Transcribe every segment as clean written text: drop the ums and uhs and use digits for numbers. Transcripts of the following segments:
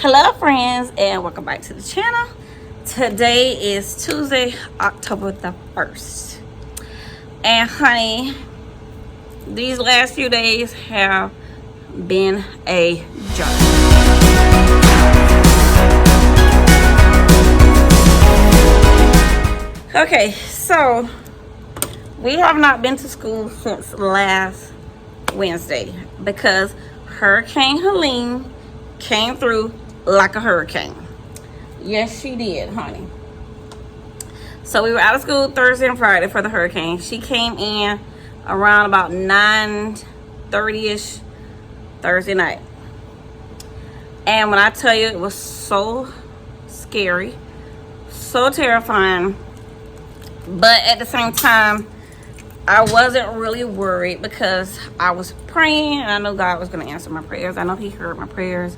Hello friends, and welcome back to the channel. Today is Tuesday, October the 1st, and honey, these last few days have been a journey. Okay, so we have not been to school since last Wednesday because Hurricane Helene came through like a hurricane. Yes, she did, honey. So we were out of school Thursday and Friday for the hurricane. She came in around about 9:30ish Thursday night. And when I tell you, it was so scary, so terrifying. But at the same time, I wasn't really worried because I was praying and I know God was going to answer my prayers. I know He heard my prayers.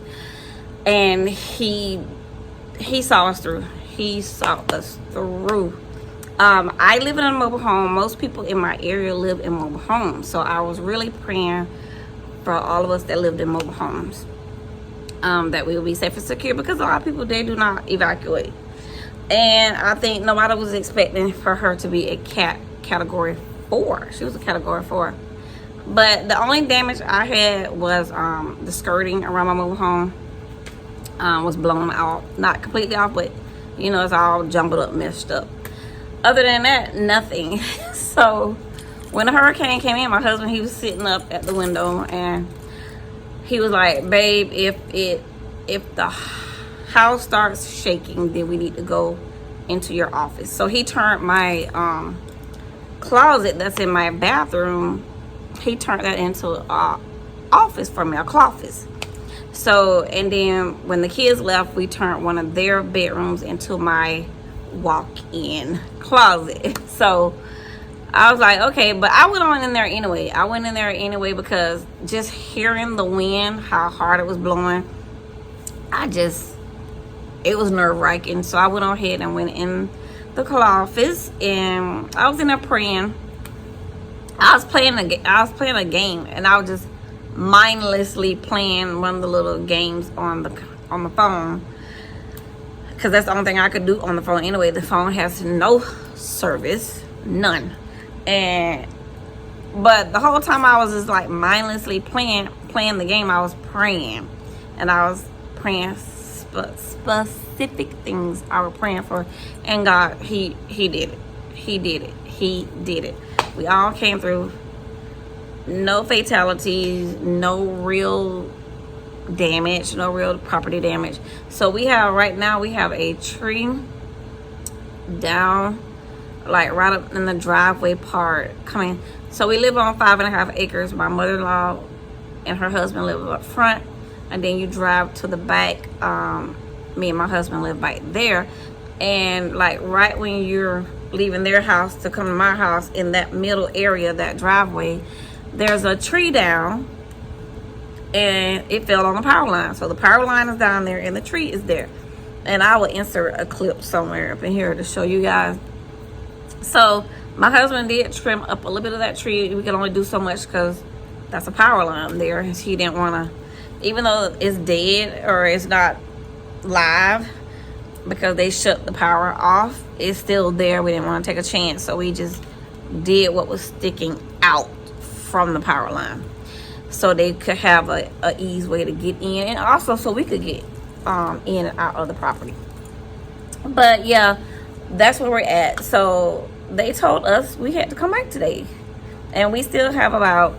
And he saw us through. He saw us through. I live in a mobile home. Most people in my area live in mobile homes. So I was really praying for all of us that lived in mobile homes, that we would be safe and secure, because a lot of people, they do not evacuate. And I think nobody was expecting for her to be a category 4. She was a category 4. But the only damage I had was the skirting around my mobile home. Was blown out, not completely off, but you know, it's all jumbled up, messed up. Other than that, nothing. So when the hurricane came in, my husband, he was sitting up at the window and he was like, babe, if the house starts shaking, then we need to go into your office. So he turned my closet that's in my bathroom, he turned that into a office for me, a cloffice. So, and then when the kids left, we turned one of their bedrooms into my walk-in closet. So I was like, okay, but I went on in there anyway. I went in there anyway because just hearing the wind, how hard it was blowing, it was nerve-wracking. So I went on ahead and went in the cloffice and I was in there praying. I was playing a game, and I was just mindlessly playing one of the little games on the phone, because that's the only thing I could do on the phone anyway. The phone has no service, none. But the whole time I was just like mindlessly playing the game, I was praying, and I was praying specific things I was praying for, and God, he did it. We all came through. No fatalities, no real damage, no real property damage. So we have, right now, we have a tree down, like right up in the driveway part coming. So we live on 5.5 acres. My mother-in-law and her husband live up front, and then you drive to the back. Me and my husband live back there, and like right when you're leaving their house to come to my house, in that middle area, that driveway, there's a tree down, and it fell on the power line. So the power line is down there and the tree is there. And I will insert a clip somewhere up in here to show you guys. So my husband did trim up a little bit of that tree. We can only do so much because that's a power line there. He didn't want to, even though it's dead or it's not live because they shut the power off, it's still there. We didn't want to take a chance, so we just did what was sticking out from the power line, so they could have a easy way to get in, and also so we could get in and out of the property. But yeah, that's where we're at. So they told us we had to come back today, and we still have about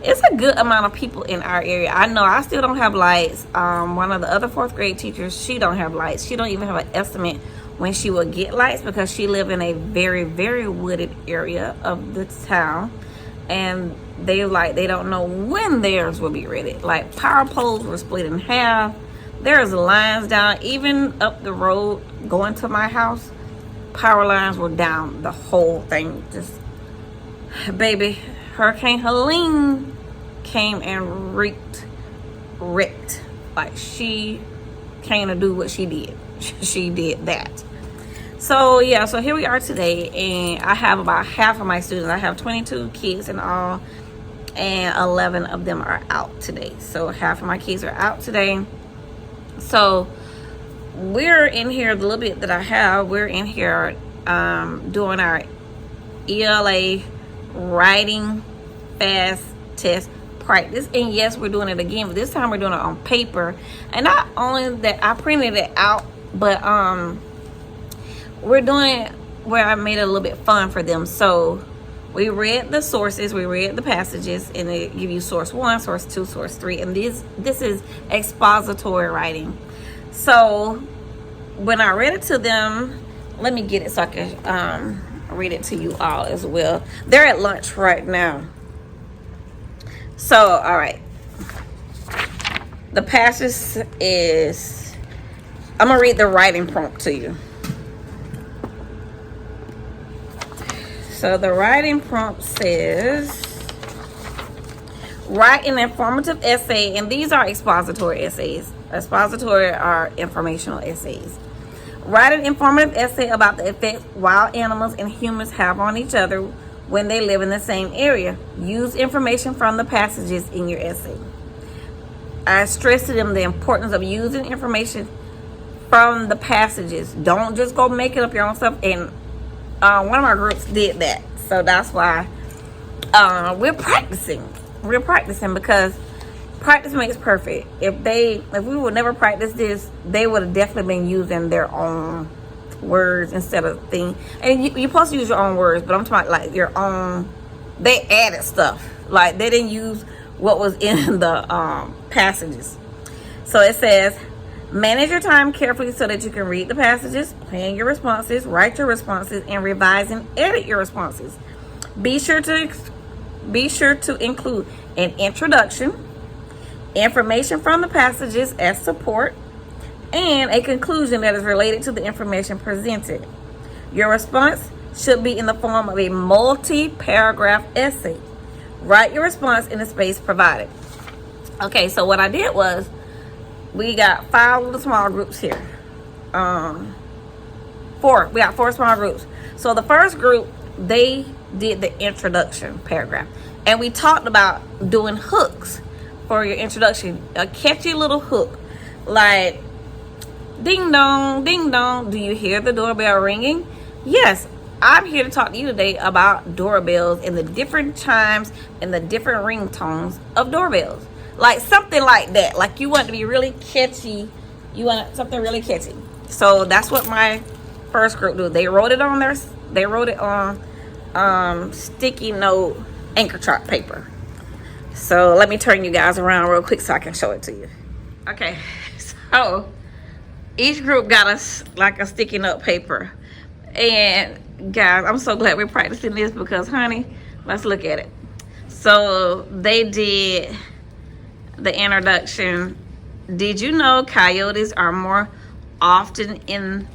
it's a good amount of people in our area. I know I still don't have lights. One of the other 4th grade teachers, she don't have lights. She don't even have an estimate when she will get lights, because she live in a very, very wooded area of the town, and they don't know when theirs will be ready. Like, power poles were split in half. There's lines down, even up the road going to my house. Power lines were down, the whole thing. Just, baby, Hurricane Helene came and wreaked. Like, she came to do what she did. She did that. So yeah, so here we are today, and I have about half of my students. I have 22 kids in all, and 11 of them are out today. So half of my kids are out today. So we're in here, the little bit that I have, we're in here doing our ELA writing fast test practice. And yes, we're doing it again, but this time we're doing it on paper. And not only that, I printed it out, but we're doing it where I made it a little bit fun for them. So we read the sources, we read the passages, and they give you source 1, source 2, source 3, and this is expository writing. So when I read it to them, let me get it so I can read it to you all as well. They're at lunch right now. So, all right. The passage is, I'm going to read the writing prompt to you. So the writing prompt says, write an informative essay, and these are expository essays. Expository are informational essays. Write an informative essay about the effects wild animals and humans have on each other when they live in the same area. Use information from the passages in your essay. I stress to them the importance of using information from the passages. Don't just go making up your own stuff. And one of our groups did that. So that's why we're practicing. We're practicing because practice makes perfect. If we would never practice this, they would have definitely been using their own words instead of things. And you're supposed to use your own words, but I'm talking about like your own. They added stuff. Like they didn't use what was in the passages. So it says, manage your time carefully so that you can read the passages, plan your responses, write your responses, and revise and edit your responses. Be sure to include an introduction, information from the passages as support, and a conclusion that is related to the information presented. Your response should be in the form of a multi-paragraph essay. Write your response in the space provided. Okay, so what I did was, we got 5 little small groups here. 4. We got 4 small groups. So the first group, they did the introduction paragraph. And we talked about doing hooks for your introduction. A catchy little hook. Like, ding dong, do you hear the doorbell ringing? Yes, I'm here to talk to you today about doorbells and the different chimes and the different ringtones of doorbells. Like something like that. Like you want it to be really catchy. You want something really catchy. So that's what my first group do. They wrote it on sticky note anchor chart paper. So let me turn you guys around real quick so I can show it to you. Okay, so each group got us like a sticky note paper. And guys, I'm so glad we're practicing this because honey, let's look at it. So they did the introduction. Did you know coyotes are more often in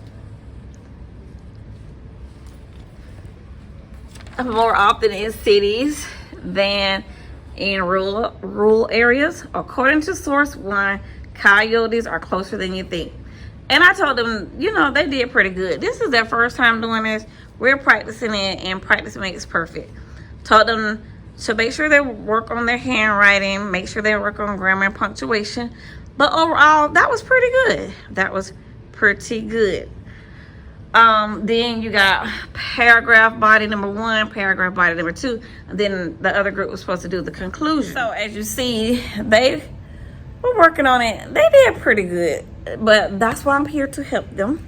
cities than in rural areas? According to source 1, coyotes are closer than you think. And I told them, you know, they did pretty good. This is their first time doing this. We're practicing it, and practice makes perfect. Told them to make sure they work on their handwriting, make sure they work on grammar and punctuation. But overall, that was pretty good. That was pretty good. Then you got paragraph body number 1, paragraph body number 2. And then the other group was supposed to do the conclusion. So as you see, they were working on it. They did pretty good. But that's why I'm here to help them.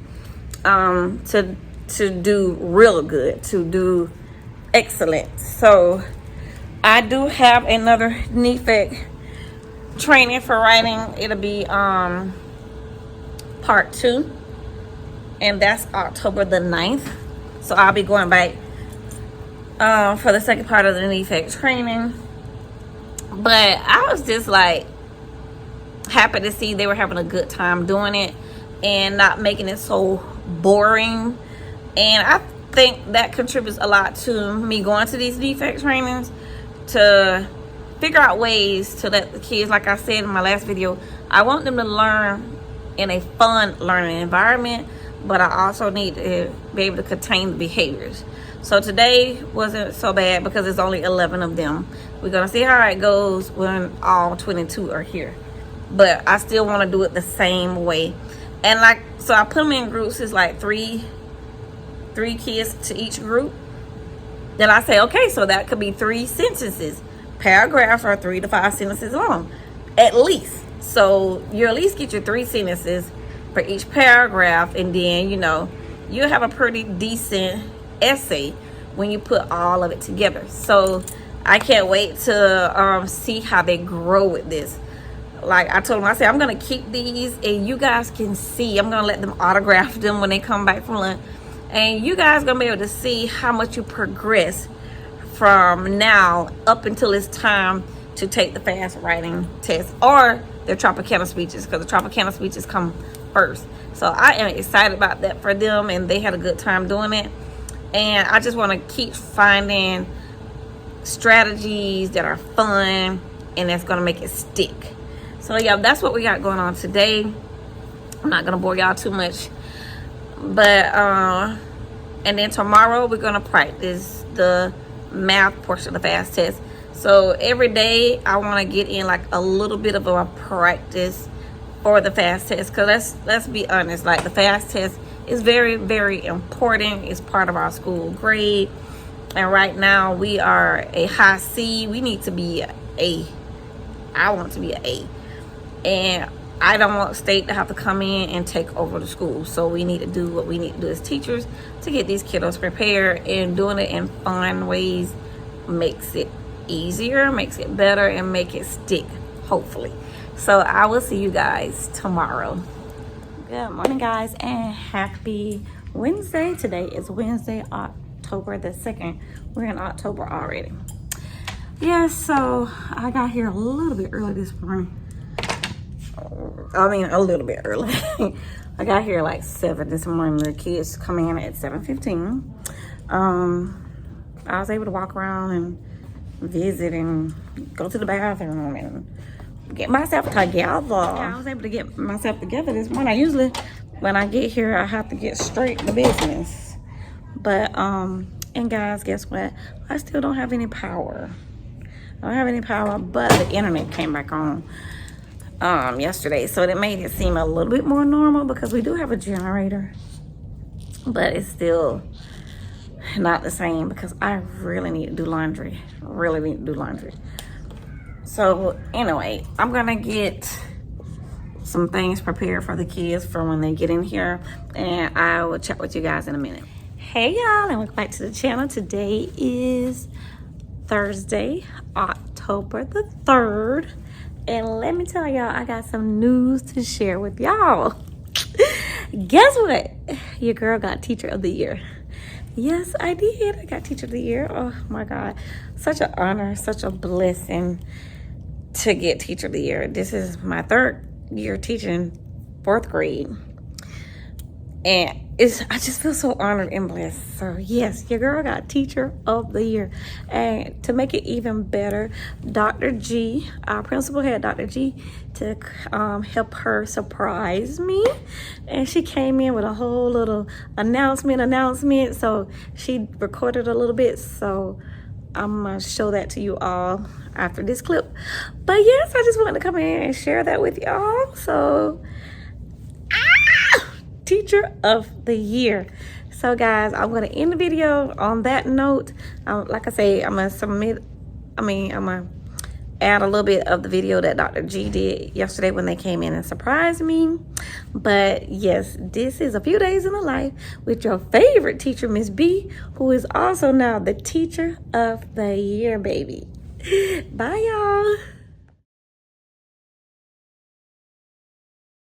To do real good, to do excellent. So I do have another NEFEC training for writing. It'll be part 2, and that's October the 9th. So I'll be going back for the second part of the NEFEC training. But I was just like happy to see they were having a good time doing it and not making it so boring. And I think that contributes a lot to me going to these NEFEC trainings, to figure out ways to let the kids, like I said in my last video, I want them to learn in a fun learning environment, but I also need to be able to contain the behaviors. So today wasn't so bad because it's only 11 of them. We're going to see how it goes when all 22 are here. But I still want to do it the same way. And like, so I put them in groups. It's like three kids to each group. Then I say, okay, so that could be 3 sentences. Paragraphs are 3 to 5 sentences long, at least. So you at least get your 3 sentences for each paragraph, and then, you know, you'll have a pretty decent essay when you put all of it together. So I can't wait to see how they grow with this. Like I told them, I said, I'm going to keep these, and you guys can see. I'm going to let them autograph them when they come back from lunch. And you guys going to be able to see how much you progress from now up until it's time to take the fast writing test or their Tropicana speeches, because the Tropicana speeches come first. So I am excited about that for them, and they had a good time doing it. And I just want to keep finding strategies that are fun and that's going to make it stick. So yeah, that's what we got going on today. I'm not going to bore y'all too much. But and then tomorrow we're going to practice the math portion of the fast test. So every day I want to get in like a little bit of a practice for the fast test, because let's be honest, like the fast test is very, very important. It's part of our school grade, and right now we are a high C. We need to be an A. I want to be an A, and I don't want state to have to come in and take over the school. So we need to do what we need to do as teachers to get these kiddos prepared, and doing it in fun ways makes it easier, makes it better, and make it stick, hopefully. So I will see you guys tomorrow. Good morning, guys, and happy Wednesday. Today is Wednesday, October the 2nd. We're in October already. Yeah, so I got here a little bit early this morning. I mean, a little bit early. I got here like 7 this morning. The kids come in at 7:15. I was able to walk around and visit and go to the bathroom and get myself together. Yeah, I was able to get myself together this morning. Usually when I get here, I have to get straight to business. But, and guys, guess what? I still don't have any power. I don't have any power, but the internet came back on yesterday. So it made it seem a little bit more normal, because we do have a generator. But it's still not the same, because I really need to do laundry. Really need to do laundry. So anyway, I'm gonna get some things prepared for the kids for when they get in here, and I will chat with you guys in a minute. Hey y'all, and welcome back to the channel. Today is Thursday, October the 3rd, and let me tell y'all, I got some news to share with y'all. Guess what? Your girl got Teacher of the Year. Yes, I did. I got Teacher of the Year. Oh my God. Such an honor, such a blessing to get Teacher of the Year. This is my 3rd year teaching 4th grade. And I just feel so honored and blessed. So yes, your girl got Teacher of the Year. And to make it even better, Dr. G, our principal had Dr. G to help her surprise me. And she came in with a whole little announcement. So she recorded a little bit. So I'm going to show that to you all after this clip. But yes, I just wanted to come in and share that with y'all. So Teacher of the Year. So guys, I'm going to end the video on that note. Like I say, I'm going to add a little bit of the video that Dr. G did yesterday when they came in and surprised me. But yes, this is a few days in the life with your favorite teacher, Miss B, who is also now the Teacher of the Year, baby. Bye, y'all.